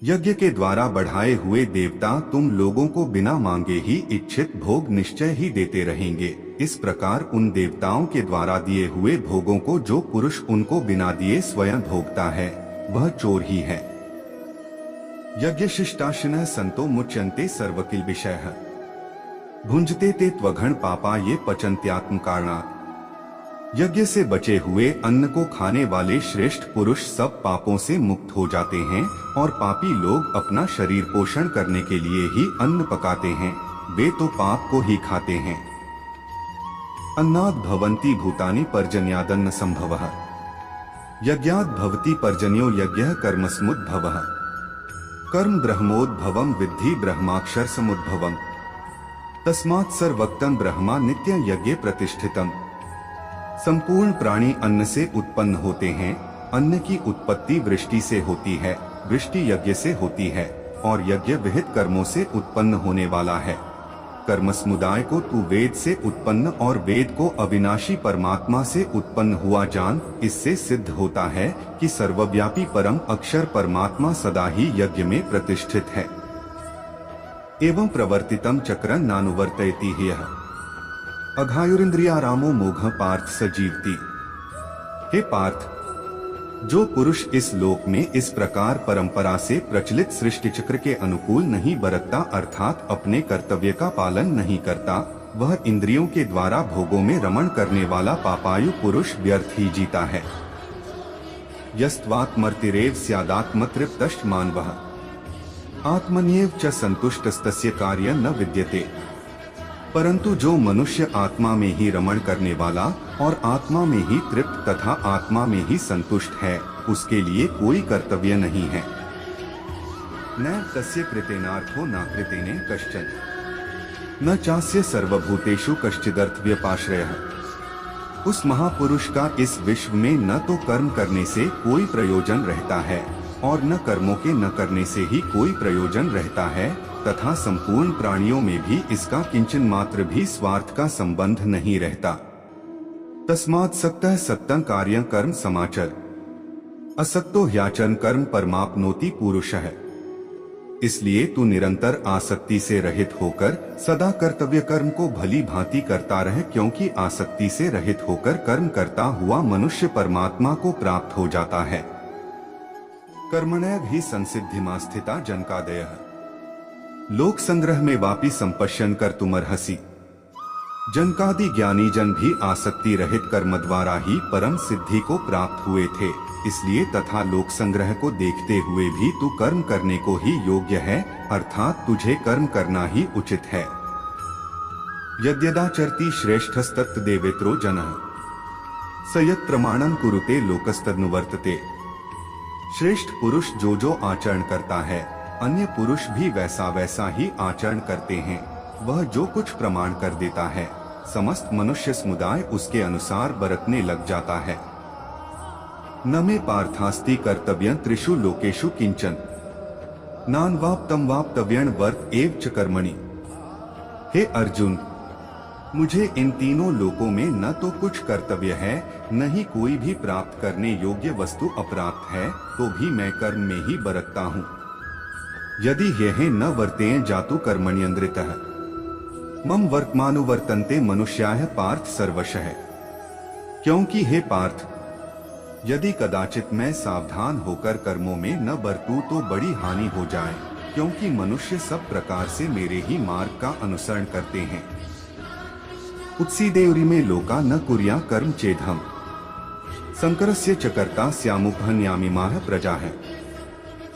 यज्ञ के द्वारा बढ़ाए हुए देवता तुम लोगों को बिना मांगे ही इच्छित भोग निश्चय ही देते रहेंगे। इस प्रकार उन देवताओं के द्वारा दिए हुए भोगों को जो पुरुष उनको बिना दिए स्वयं भोगता है वह चोर ही है। यज्ञ शिष्टाशिनः संतो मुच्यन्ते सर्वकिल विषयः भुंजते ते त्वघन पापा ये पचन्त्यात्म कारणात्। यज्ञ से बचे हुए अन्न को खाने वाले श्रेष्ठ पुरुष सब पापों से मुक्त हो जाते हैं और पापी लोग अपना शरीर पोषण करने के लिए ही अन्न पकाते हैं, वे तो पाप को ही खाते हैं। अन्नाद् भवन्ति भूतानि पर्जन्यादन्न संभवः यज्ञाद् भवति पर्जन्यो यज्ञः कर्मसमुद्भवः कर्म ब्रह्मोद्भवम् विद्धि ब्रह्माक्षर समुद्भवम् तस्मात् सर्वक्तं ब्रह्मा नित्यं यज्ञे प्रतिष्ठितम्। संपूर्ण प्राणी अन्न से उत्पन्न होते हैं। अन्न की उत्पत्ति वृष्टि से होती है, वृष्टि यज्ञ से होती है और यज्ञ विहित कर्मों से उत्पन्न होने वाला है। कर्म समुदाय को तू वेद से उत्पन्न और वेद को अविनाशी परमात्मा से उत्पन्न हुआ जान। इससे सिद्ध होता है कि सर्वव्यापी परम अक्षर परमात्मा सदा ही यज्ञ में प्रतिष्ठित है। एवं प्रवर्तितम चक्रं नानुवर्तयति ह्यः अघायुरिंद्रियारामो मोघ पार्थ सजीवती। हे पार्थ, जो पुरुष इस लोक में इस प्रकार परंपरा से प्रचलित सृष्टि चक्र के अनुकूल नहीं बरतता अर्थात अपने कर्तव्य का पालन नहीं करता, वह इंद्रियों के द्वारा भोगों में रमण करने वाला पापायु पुरुष व्यर्थ ही जीता है। यस्त्वात्मर्तिरेव स्यादात्मतृप्तश्च मानवः आत्मन्येव च संतुष्टस्तस्य कार्य न विद्यते। परंतु जो मनुष्य आत्मा में ही रमण करने वाला और आत्मा में ही तृप्त तथा आत्मा में ही संतुष्ट है, उसके लिए कोई कर्तव्य नहीं है। न तस्य कृतेनार्थो न कृतेने कश्चन न चास्य सर्वभूतेषु कश्चिदर्थव्यपाश्रयः। उस महापुरुष का इस विश्व में न तो कर्म करने से कोई प्रयोजन रहता है और न कर्मों के न करने से ही कोई प्रयोजन रहता है तथा संपूर्ण प्राणियों में भी इसका किंचन मात्र भी स्वार्थ का संबंध नहीं रहता। तस्मात् सक्तः सक्तं कार्यं कर्म समाचर असक्तो ह्याचरण कर्म परमाप्नोति पुरुषः। इसलिए तू निरंतर आसक्ति से रहित होकर सदा कर्तव्य कर्म को भली भांति करता रहे, क्योंकि आसक्ति से रहित होकर कर्म करता हुआ मनुष्य परमात्मा को प्राप्त हो जाता है। कर्मणैव हि संसिद्धिमा स्थिता जनकादयः लोक संग्रह में वापी संपश्यन कर तुमर्हसि। जनकादि ज्ञानी जन भी आसक्ति रहित कर्म द्वारा ही परम सिद्धि को प्राप्त हुए थे। इसलिए तथा लोक संग्रह को देखते हुए भी तू कर्म करने को ही योग्य है, अर्थात तुझे कर्म करना ही उचित है। यद्यदाचरति श्रेष्ठस्तत्तदेवेत्रो जनः स यत् प्रमाणं कुरुते लोकस्तदनुवर्तते। श्रेष्ठ पुरुष जो जो आचरण करता है, अन्य पुरुष भी वैसा वैसा ही आचरण करते हैं। वह जो कुछ प्रमाण कर देता है, समस्त मनुष्य समुदाय उसके अनुसार बरतने लग जाता है। न मे पार्थास्ति कर्तव्यं त्रिषु लोकेषु किंचन नान्वाप्तं वाप्तव्यं वर्त एव च कर्मणि। हे अर्जुन, मुझे इन तीनों लोकों में न तो कुछ कर्तव्य है, न ही कोई भी प्राप्त करने योग्य वस्तु अप्राप्त है, तो भी मैं कर्म में ही बरतता हूँ। यदि ये न वर्तें जातु कर्मण्यन्द्रितः मम वर्तमानुवर्तन्ते मनुष्याः पार्थ सर्वशः। क्योंकि हे पार्थ, यदि कदाचित मैं सावधान होकर कर्मों में न बरतूं तो बड़ी हानि हो जाए, क्योंकि मनुष्य सब प्रकार से मेरे ही मार्ग का अनुसरण करते हैं। उत्सीदेयुरि में लोका न कुर्या कर्म चेदहम संकरस्य च कर्ता स्यामुपहन्यामिमाः प्रजाः।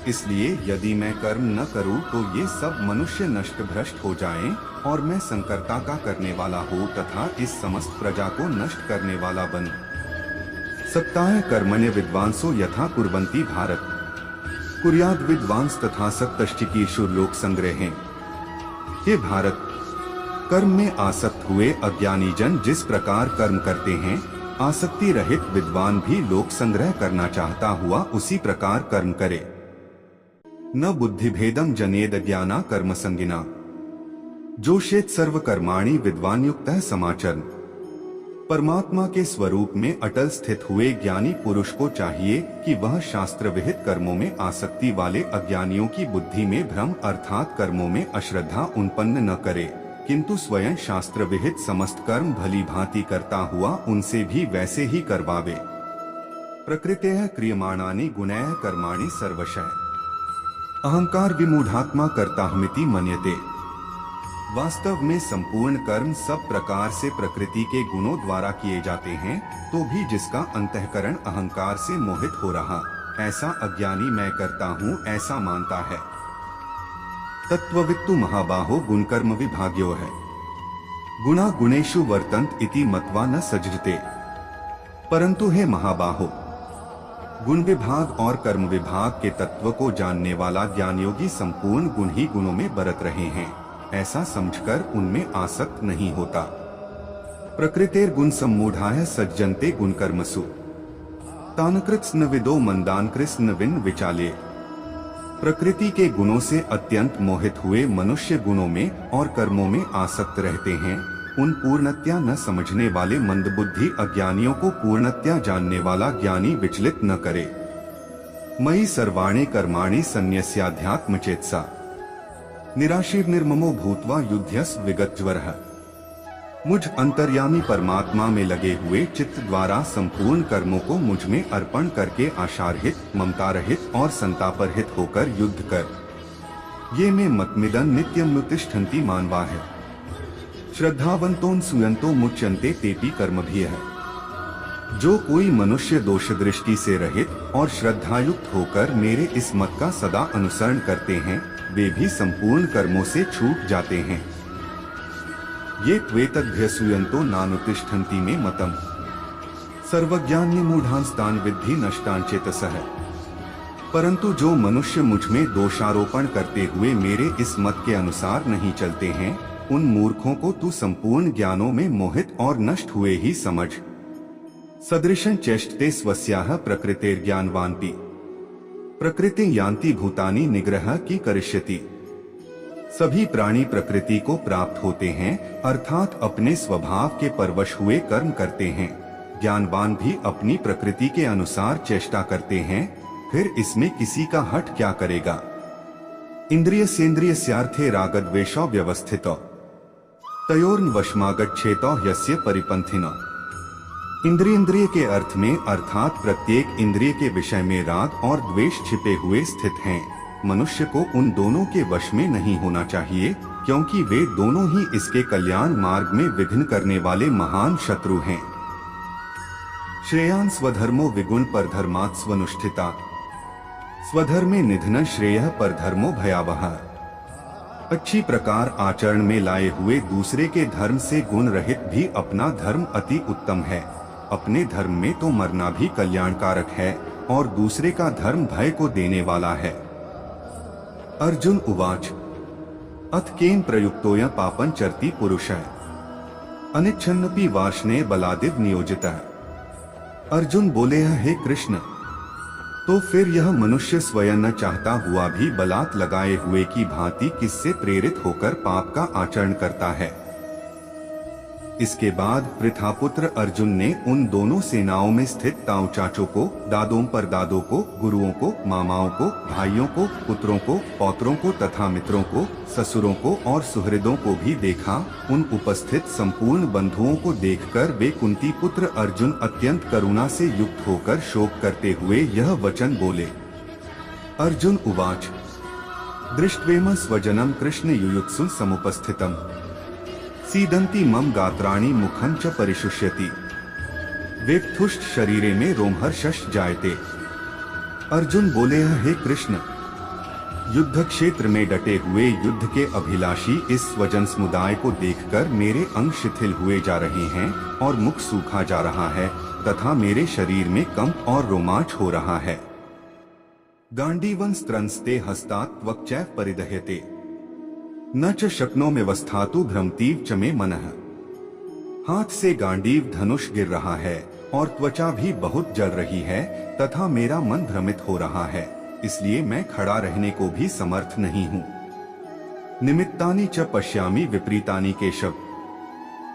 इसलिए यदि मैं कर्म न करूं तो ये सब मनुष्य नष्ट भ्रष्ट हो जाएं और मैं संकर्ता का करने वाला हो तथा इस समस्त प्रजा को नष्ट करने वाला बनूं। सप्ताह कर्मण्य विद्वांसो यथा कुर्वन्ति भारत कुर्याद विद्वांस तथा सक्तश्चिकीर्षुर लोक संग्रहे। हे भारत, कर्म में आसक्त हुए अज्ञानी जन जिस प्रकार कर्म करते हैं, आसक्ति रहित विद्वान भी लोक संग्रह करना चाहता हुआ उसी प्रकार कर्म करे। न बुद्धिभेदम जनेद ज्ञाना कर्म संगिना जोषेत सर्व कर्माणि विद्वान युक्तः समाचरन्। परमात्मा के स्वरूप में अटल स्थित हुए ज्ञानी पुरुष को चाहिए कि वह शास्त्र विहित कर्मों में आसक्ति वाले अज्ञानियों की बुद्धि में भ्रम अर्थात कर्मों में अश्रद्धा उत्पन्न न करे, किंतु स्वयं शास्त्र विहित समस्त कर्म भली भांति करता हुआ उनसे भी वैसे ही करवावे। प्रकृतेः क्रियमाणानि गुणैः कर्माणि सर्वशः अहंकार विमूढ़ात्मा कर्ताहमिति मन्यते। वास्तव में संपूर्ण कर्म सब प्रकार से प्रकृति के गुणों द्वारा किए जाते हैं, तो भी जिसका अंतःकरण अहंकार से मोहित हो रहा, ऐसा अज्ञानी मैं करता हूँ ऐसा मानता है। तत्ववित्तु महाबाहो गुणकर्म विभाग्यो है, गुणा गुणेषु वर्तन्त इति मत्वा न सज्जते। परंतु हे महाबाहो, गुण विभाग और कर्म विभाग के तत्व को जानने वाला ज्ञानयोगी संपूर्ण गुण ही गुणों में बरत रहे हैं, ऐसा समझकर उनमें आसक्त नहीं होता। प्रकृतेर गुण सम्मूढ़ाः सज्जन्ते गुण कर्मसु तान् कृत्स्न विदो मंदान् कृत्स्न विन विचाले। प्रकृति के गुणों से अत्यंत मोहित हुए मनुष्य गुणों में और कर्मों में आसक्त रहते हैं। उन पूर्णतया न समझने वाले मंदबुद्धि अज्ञानियों को पूर्णतया जानने वाला ज्ञानी विचलित न करे। मयि सर्वाणि कर्माणि सन्न्यस्याध्यात्म चेतसा निराशीर निर्ममो भूत्वा युध्यस विगतज्वरः। मुझ अंतर्यामी परमात्मा में लगे हुए चित्त द्वारा संपूर्ण कर्मों को मुझ में अर्पण करके आशारहित, ममता रहित और संतापरहित होकर युद्ध कर। ये में मतमिदन नित्यम नुतिष्ठन्ति मानवा है। श्रद्धावंतों सुयंतो मुच्यन्ते तेपि कर्मभिः। जो कोई मनुष्य दोष दृष्टि से रहित और श्रद्धायुक्त होकर मेरे इस मत का सदा अनुसरण करते हैं, वे भी संपूर्ण कर्मों से छूट जाते हैं। ये त्वेतद्भ्यसूयन्तो नानुतिष्ठन्ति में मतम सर्वज्ञान्य मूढ़ांस्तान विद्धि नष्टान चेतसः। परंतु जो मनुष्य मुझ में दोषारोपण करते हुए मेरे इस मत के अनुसार नहीं चलते हैं, उन मूर्खों को तू संपूर्ण ज्ञानों में मोहित और नष्ट हुए ही समझ। सदृशं चेष्टते स्वस्याः प्रकृतेर्ज्ञानवान्पि प्रकृति यान्ति भूतानि निग्रह की करिष्यति। सभी प्राणी प्रकृति को प्राप्त होते हैं, अर्थात अपने स्वभाव के परवश हुए कर्म करते हैं। ज्ञानवान भी अपनी प्रकृति के अनुसार चेष्टा करते हैं, फिर इसमें किसी का हट क्या करेगा। इंद्रिय सेन्द्रियस्यार्थे रागद्वेषौ व्यवस्थितौ तयोर्न वशमागच्छेतौ यस्य परिपंथिनो। इंद्रिय के अर्थ में अर्थात प्रत्येक इंद्रिय के विषय में राग और द्वेष छिपे हुए स्थित हैं। मनुष्य को उन दोनों के वश में नहीं होना चाहिए, क्योंकि वे दोनों ही इसके कल्याण मार्ग में विघ्न करने वाले महान शत्रु हैं। श्रेयान् स्वधर्मो विगुण परधर्मात् स्वनुष्ठिता स्वधर्मे निधन श्रेयः परधर्मो भयावह। अच्छी प्रकार आचरण में लाए हुए दूसरे के धर्म से गुण रहित भी अपना धर्म अति उत्तम है। अपने धर्म में तो मरना भी कल्याणकारक है और दूसरे का धर्म भय को देने वाला है। अर्जुन उवाच अथ केन प्रयुक्तोऽयं पापं चरति पुरुषः अनिच्छन्नपि वार्ष्णेय बलादिव नियोजितः। अर्जुन बोले, हे कृष्ण, तो फिर यह मनुष्य स्वयं न चाहता हुआ भी बलात् लगाए हुए की भांति किससे प्रेरित होकर पाप का आचरण करता है। इसके बाद पृथापुत्र अर्जुन ने उन दोनों सेनाओं में स्थित ताऊ चाचों को, दादों परदादों को, गुरुओं को, मामाओं को, भाइयों को, पुत्रों को, पौत्रों को तथा मित्रों को, ससुरों को और सुहृदों को भी देखा। उन उपस्थित संपूर्ण बंधुओं को देखकर वे कुंती पुत्र अर्जुन अत्यंत करुणा से युक्त होकर शोक करते हुए यह वचन बोले। अर्जुन उवाच दृष्ट्वेम स्वजनम कृष्ण युयुत्सु समुपस्थितम सीदंती मम गात्राणि मुखं च परिशुष्यति वेप्थुष्ट शरीरे में रोमहर्षश जायते। अर्जुन बोले, हे कृष्ण, युद्ध क्षेत्र में डटे हुए युद्ध के अभिलाषी इस स्वजन समुदाय को देखकर मेरे अंग शिथिल हुए जा रहे हैं और मुख सूखा जा रहा है तथा मेरे शरीर में कंप और रोमांच हो रहा है। गांडीवं स्त्रंस्ते हस्तात् त्वक्चैव परिदह्यते न च शक्नोम्यवस्थातु भ्रमतीव च मे मनः। हाथ से गांडीव धनुष गिर रहा है और त्वचा भी बहुत जल रही है तथा मेरा मन भ्रमित हो रहा है, इसलिए मैं खड़ा रहने को भी समर्थ नहीं हूँ। निमित्तानि च पश्यामि विपरीतानि केशव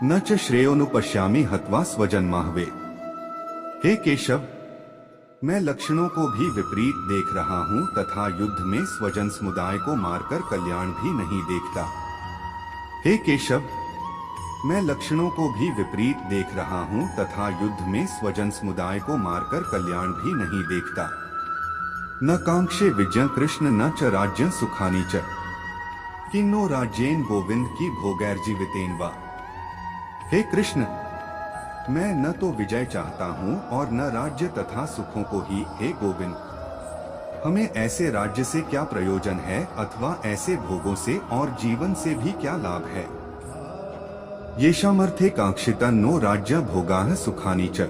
न च श्रेयोनुपश्यामि हत्वा स्वजन्माहवे। हे केशव, मैं लक्षणों को भी विपरीत देख रहा हूँ तथा युद्ध में स्वजन समुदाय को मारकर कल्याण भी नहीं देखता। हे केशव, मैं लक्षणों को भी विपरीत देख रहा हूँ तथा युद्ध में स्वजन समुदाय को मारकर कल्याण भी नहीं देखता। न कांक्षे विजय कृष्ण न च राज्य सुखानी च, किन्नो राज्येन गोविंद की भोगैर्जीवितेन वा। हे कृष्ण, मैं न तो विजय चाहता हूँ और न राज्य तथा सुखों को ही। हे गोविंद, हमें ऐसे राज्य से क्या प्रयोजन है अथवा ऐसे भोगों से और जीवन से भी क्या लाभ है। येषामर्थे कांक्षिता नो राज्य भोगाः सुखानि च,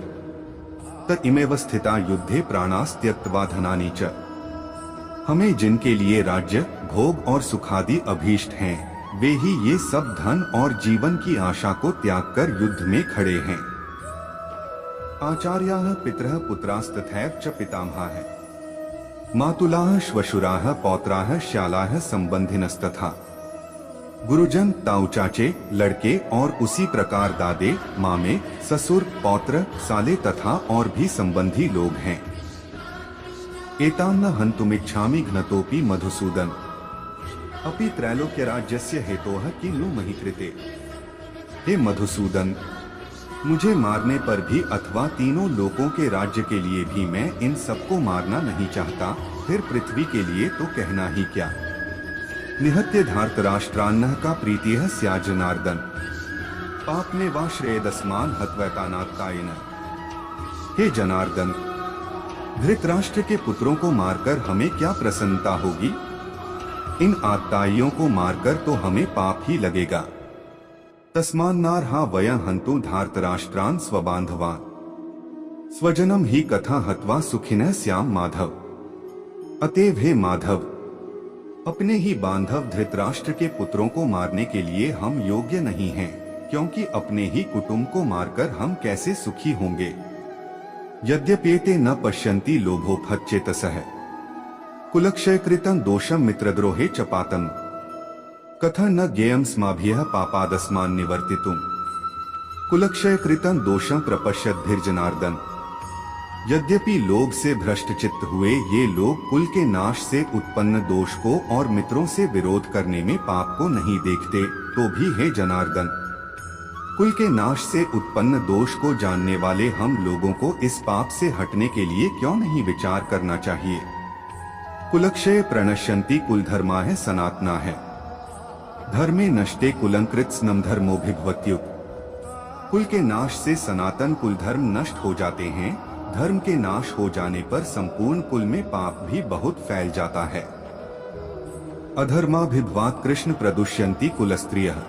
त इमेव स्थिता युद्धे प्राणास्त्यक्त्वा धनानि च। हमें जिनके लिए राज्य, भोग और सुखादि अभीष्ट हैं, वे ही ये सब धन और जीवन की आशा को त्याग कर युद्ध में खड़े हैं। आचार्याः पितरः पुत्रास्तथैव च पितामहाः, मातुलाः श्वशुराः पौत्राः श्यालाः संबंधिनस्तथा। गुरुजन, ताऊ चाचे, लड़के और उसी प्रकार दादे, मामे, ससुर, पौत्र, साले तथा और भी संबंधी लोग हैं। एतान् न हन्तुमिच्छामि घ्नतोऽपि मधुसूदन, अपि त्रैलोक्य राज्यस्य हेतोः किन्नु महि कृते। हे मधुसूदन, मुझे मारने पर भी अथवा तीनों लोकों के राज्य के लिए भी मैं इन सबको मारना नहीं चाहता, फिर पृथ्वी के लिए तो कहना ही क्या। निहत्य धार्तराष्ट्रान्नः का प्रीतिः स्यात् जनार्दन, पाप्ने वा श्रेयदस्मान् हत्वैतानात्कायेन। हे जनार्दन, धृतराष्ट्र के पुत्रों को मारकर हमें क्या प्रसन्नता होगी। इन आत्ताइयों को मारकर तो हमें पाप ही लगेगा। तस्मान्नार्हा वयं हन्तु धार्तराष्ट्रान् स्वबान्धवान्, स्वजनम ही कथा हत्वा सुखिनः स्याम माधव। अतएव हे माधव, अपने ही बांधव धृतराष्ट्र के पुत्रों को मारने के लिए हम योग्य नहीं हैं, क्योंकि अपने ही कुटुंब को मारकर हम कैसे सुखी होंगे। यद्यप्येते न पश्यन्ति लोभोपहतचेतसः, कुलक्षयकृतं दोषं मित्रद्रोहे च पातम्, कथं न ज्ञेयं स्माभिः पापादस्मान् निवर्तितुम्। कुलक्षयकृतं दोषं प्रपश्यद्भिर्जनार्दन। यद्यपि लोभ से भ्रष्टचित्त हुए ये लोग कुल के नाश से उत्पन्न दोष को और मित्रों से विरोध करने में पाप को नहीं देखते, तो भी हे जनार्दन, कुल के नाश से उत्पन्न दोष को जानने वाले हम लोगों को इस पाप से हटने के लिए क्यों नहीं विचार करना चाहिए। कुलक्षय प्रणश्यन्ति कुलधर्माः सनातनाः, धर्मे नष्टे कुलंकृत्स्नं धर्मोऽभिभवत्युत। कुल के नाश से सनातन कुल धर्म नष्ट हो जाते हैं, धर्म के नाश हो जाने पर संपूर्ण कुल में पाप भी बहुत फैल जाता है। अधर्माभिभवात् कृष्ण प्रदुष्यन्ति कुलस्त्रियः,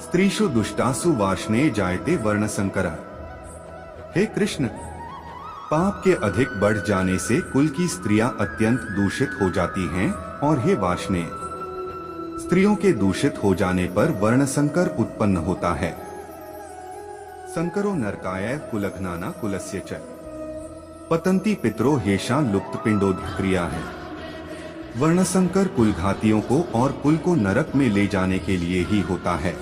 स्त्रीषु दुष्टासु वार्ष्णे जायते वर्णसंकरः। हे कृष्ण, पाप के अधिक बढ़ जाने से कुल की स्त्रियां अत्यंत दूषित हो जाती हैं, और हे वार्ष्णे, स्त्रियों के दूषित हो जाने पर वर्णसंकर उत्पन्न होता है। संकरो नरकाय कुलघ्नाना कुलस्य च, पतंती पितरो हेषा लुप्त पिंडोदक्रिया है। वर्णसंकर कुलघातियों को और कुल को नरक में ले जाने के लिए ही होता है।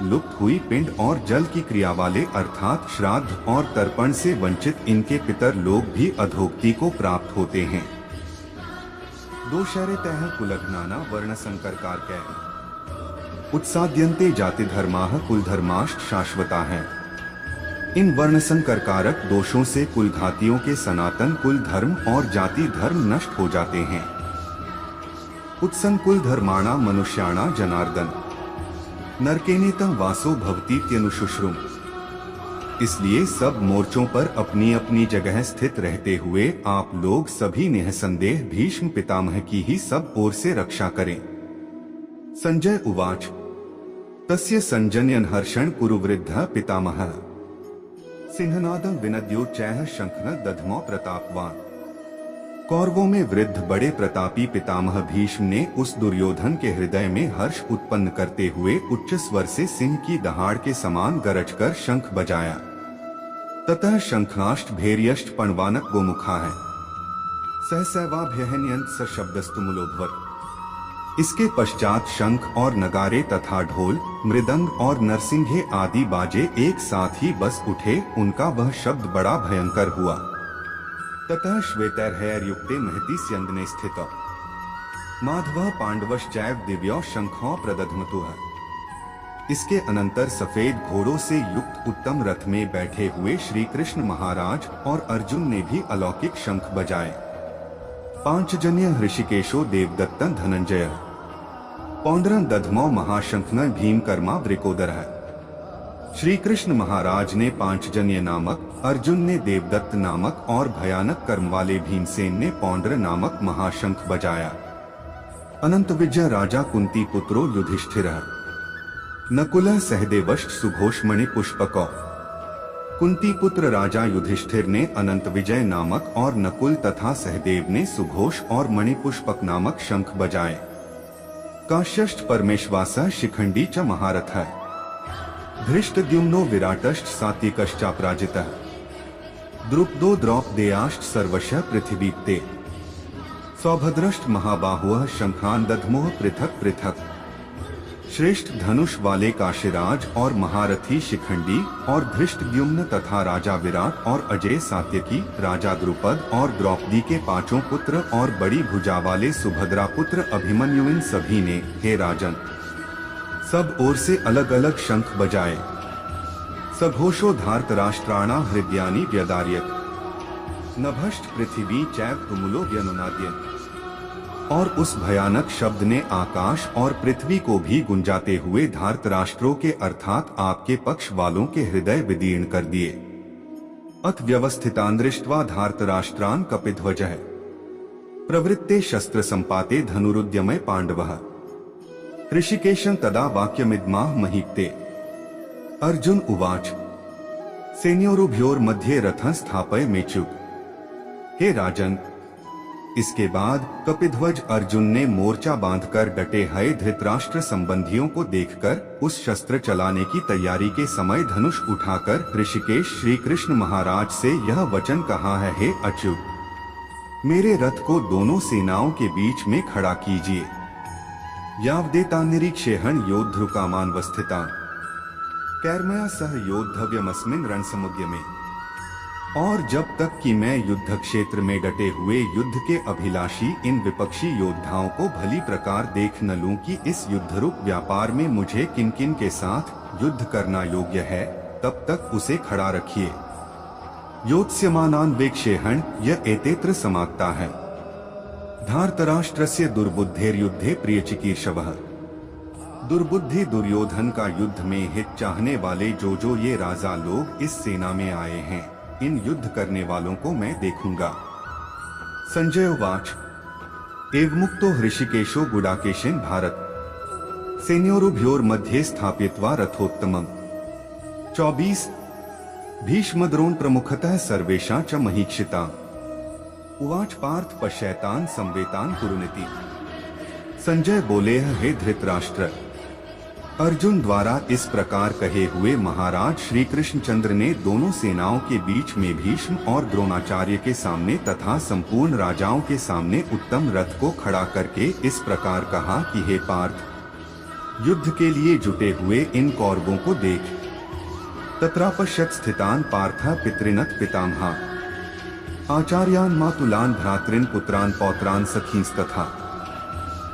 लुप्त हुई पिंड और जल की क्रिया वाले अर्थात श्राद्ध और तर्पण से वंचित इनके पितर लोग भी अधोक्ति को प्राप्त होते हैं। दोषरतः कुलघ्नाना वर्णसंकर कारकैः, उत्साद्यन्ते जाति धर्माः कुलधर्माश्च शाश्वता है। इन वर्णसंकर कारक दोषों से कुलघातियों के सनातन कुल धर्म और जाति धर्म नष्ट हो जाते हैं। उत्संकुल धर्माणा मनुष्याणा जनार्दन, नरकेनेतं वासो भवतीत्यनुशुश्रुम। इसलिए सब मोर्चों पर अपनी अपनी जगह स्थित रहते हुए आप लोग सभी निःसंदेह भीष्म पितामह की ही सब ओर से रक्षा करें। संजय उवाच, तस्य संजन्यन हर्षण कुरुवृद्धः पितामहः, सिंहनादं विनद्योच्चैः शंखन दध्मौ प्रतापवान। कौरवों में वृद्ध बड़े प्रतापी पितामह भीष्म ने उस दुर्योधन के हृदय में हर्ष उत्पन्न करते हुए उच्च स्वर से सिंह की दहाड़ के समान गरजकर शंख बजाया। ततः शंखाष्ट भैर्यष्ट पणवानक गोमुखा है, सहसैवाभ्यहन्यंत स शब्दस्तु मूलोभवत्। इसके पश्चात शंख और नगारे तथा ढोल, मृदंग और नरसिंघे आदि बाजे एक साथ ही बस उठे। उनका वह शब्द बड़ा भयंकर हुआ। ततः श्वेतैर्हैर्युक्ते महति स्यन्दने स्थित माधव पांडवश्चैव दिव्यो शंखो प्रदध्मतुः। इसके अनंतर सफेद घोड़ों से युक्त उत्तम रथ में बैठे हुए श्री कृष्ण महाराज और अर्जुन ने भी अलौकिक शंख बजाए। पांचजन्य ऋषिकेशो देवदत्त धनंजय पौंड्रं दधमो महाशंखन भीमकर्मा वृकोदर। श्री कृष्ण महाराज ने पांचजन्य नामक, अर्जुन ने देवदत्त नामक और भयानक कर्म वाले भीमसेन ने पौंड्र नामक महाशंख बजाया। अनंत विजय राजा कुंती पुत्रो युधिष्ठिर नकुल सहदेवश्च सुघोषमणि पुष्पको। कुंती पुत्र राजा युधिष्ठिर ने अनंत विजय नामक और नकुल तथा सहदेव ने सुघोष और मणिपुष्पक नामक शंख बजाए। काश्यश्च परमेश्वास शिखंडी च महारथ धृष्टद्युम्नो विराटश्च सात्विकश्चापराजितः द्रुपदो द्रौपदेयाश्च सर्वशः पृथिवीप्ते सौभद्रश्च महाबाहुः शंखान दधमुः पृथक पृथक। श्रेष्ठ धनुष वाले काशीराज और महारथी शिखंडी और धृष्टद्युम्न तथा राजा विराट और अजय सात्यकी, राजा द्रुपद और द्रौपदी के पांचों पुत्र और बड़ी भुजा वाले सुभद्रा पुत्र अभिमन्यु, इन सभी ने, हे राजन, सब ओर से अलग अलग शंख बजाए। सघोषो धार्तराष्ट्राणा हृदयानि व्यदार्यत नभश्च पृथ्वी चैव तुमुलो व्यनुनाद्यत। और उस भयानक शब्द ने आकाश और पृथ्वी को भी गुंजाते हुए धार्तराष्ट्रों के अर्थात आपके पक्ष वालों के हृदय विदीर्ण कर दिए। अथ व्यवस्थितान् दृष्ट्वा धार्तराष्ट्रान् कपिध्वजः प्रवृत्ते शस्त्र संपाते धनुरुद्यमे पांडवः ऋषिकेशं तदा वाक्यमिदमाह महीप्ते। अर्जुन उवाच सेनयोरुभयोर्मध्ये रथं स्थापयमेचुः। हे राजन, इसके बाद कपिध्वज अर्जुन ने मोर्चा बांधकर डटे हुए धृतराष्ट्र संबंधियों को देखकर उस शस्त्र चलाने की तैयारी के समय धनुष उठाकर ऋषिकेश श्री कृष्ण महाराज से यह वचन कहा है, हे अच्युत, मेरे रथ को दोनों सेनाओं के बीच में खड़ा कीजिए। यावदेतान्निरीक्षेहं योद्धृकामानवस्थितान् कैर्मया सह योद्धव्यमस्मिन् रणसमुद्यमे। और जब तक कि मैं युद्ध क्षेत्र में डटे हुए युद्ध के अभिलाषी इन विपक्षी योद्धाओं को भली प्रकार देख न लूं कि इस युद्धरूप व्यापार में मुझे किन किन के साथ युद्ध करना योग्य है, तब तक उसे खड़ा रखिए। योत्स्यमानान् वेक्षेहं यह एतेत्र समाप्ता है। धार्तराष्ट्रस्य दुर्बुद्धेर्युद्धे प्रियचिकीर्षवः। दुर्बुद्धि दुर्योधन का युद्ध में हित चाहने वाले जो ये राजा लोग इस सेना में आए हैं, इन युद्ध करने वालों को मैं देखूंगा। संजय उवाच एवमुक्तो हृषिकेशो गुडाकेशेन भारत सेनयोरुभयोर्मध्ये स्थापयित्वा रथोत्तमम्। 24 भीष्मद्रोण प्रमुखतः सर्वेषां च महीक्षिता उवाच पार्थ पश्यैतान् संवेतान् कुरुनिति। संजय बोले, हे धृतराष्ट्र, अर्जुन द्वारा इस प्रकार कहे हुए महाराज श्री कृष्णचंद्र ने दोनों सेनाओं के बीच में भीष्म और द्रोणाचार्य के सामने तथा संपूर्ण राजाओं के सामने उत्तम रथ को खड़ा करके इस प्रकार कहा कि हे पार्थ, युद्ध के लिए जुटे हुए इन कौरवों को देख। तत्रापश्यत् स्थितान् पार्थ पितृनत् पितामहा आचार्यान् मातुलान् भ्रातॄन् पुत्रान् पौत्रान् सखींस्तथा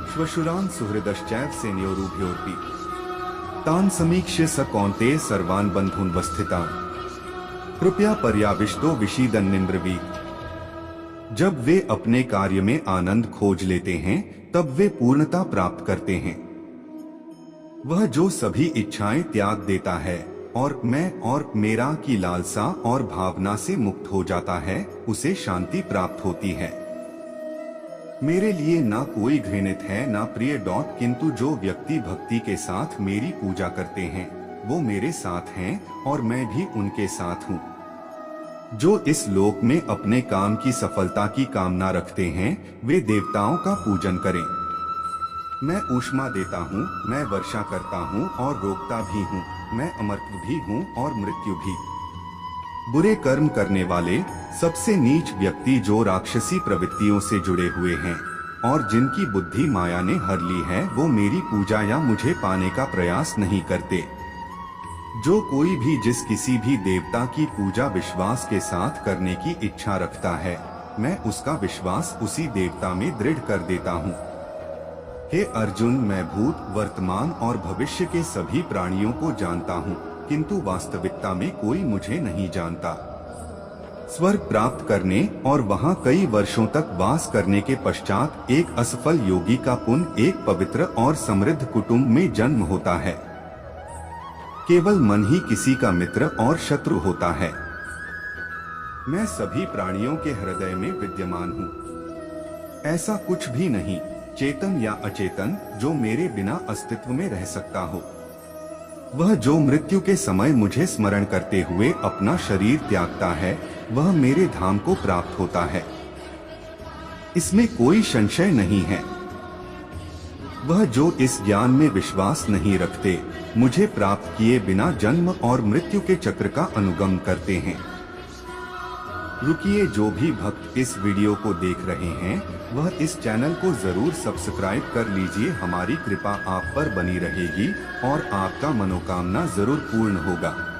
श्वशुरान् सुहृदश्चैव सेनयोरुभयोरपि तान् समीक्ष्य स कौन्तेय सर्वान् बन्धून् वस्थितान् कृपया पर्याविष्टो विषीदन्निन्द्रवीत्। जब वे अपने कार्य में आनंद खोज लेते हैं तब वे पूर्णता प्राप्त करते हैं। वह जो सभी इच्छाएं त्याग देता है और मैं और मेरा की लालसा और भावना से मुक्त हो जाता है, उसे शांति प्राप्त होती है। मेरे लिए ना कोई घृणित है ना प्रिय डॉट, किंतु जो व्यक्ति भक्ति के साथ मेरी पूजा करते हैं वो मेरे साथ हैं और मैं भी उनके साथ हूँ। जो इस लोक में अपने काम की सफलता की कामना रखते हैं वे देवताओं का पूजन करें। मैं ऊष्मा देता हूँ, मैं वर्षा करता हूँ और रोकता भी हूँ, मैं अमरत्व भी हूँ और मृत्यु भी। बुरे कर्म करने वाले सबसे नीच व्यक्ति जो राक्षसी प्रवृत्तियों से जुड़े हुए हैं, और जिनकी बुद्धि माया ने हर ली है वो मेरी पूजा या मुझे पाने का प्रयास नहीं करते। जो कोई भी जिस किसी भी देवता की पूजा विश्वास के साथ करने की इच्छा रखता है, मैं उसका विश्वास उसी देवता में दृढ़ कर देता हूँ। हे अर्जुन, मैं भूत, वर्तमान और भविष्य के सभी प्राणियों को जानता हूँ, किंतु वास्तविकता में कोई मुझे नहीं जानता। स्वर्ग प्राप्त करने और वहाँ कई वर्षों तक वास करने के पश्चात एक असफल योगी का पुनः एक पवित्र और समृद्ध कुटुंब में जन्म होता है। केवल मन ही किसी का मित्र और शत्रु होता है। मैं सभी प्राणियों के हृदय में विद्यमान हूँ। ऐसा कुछ भी नहीं, चेतन या अचेतन, जो मेरे बिना अस्तित्व में रह सकता हो। वह जो मृत्यु के समय मुझे स्मरण करते हुए अपना शरीर त्यागता है, वह मेरे धाम को प्राप्त होता है। इसमें कोई संशय नहीं है। वह जो इस ज्ञान में विश्वास नहीं रखते, मुझे प्राप्त किए बिना जन्म और मृत्यु के चक्र का अनुगमन करते हैं। रुकिए, जो भी भक्त इस वीडियो को देख रहे हैं, वह इस चैनल को जरूर सब्सक्राइब कर लीजिए। हमारी कृपा आप पर बनी रहेगी और आपका मनोकामना जरूर पूर्ण होगा।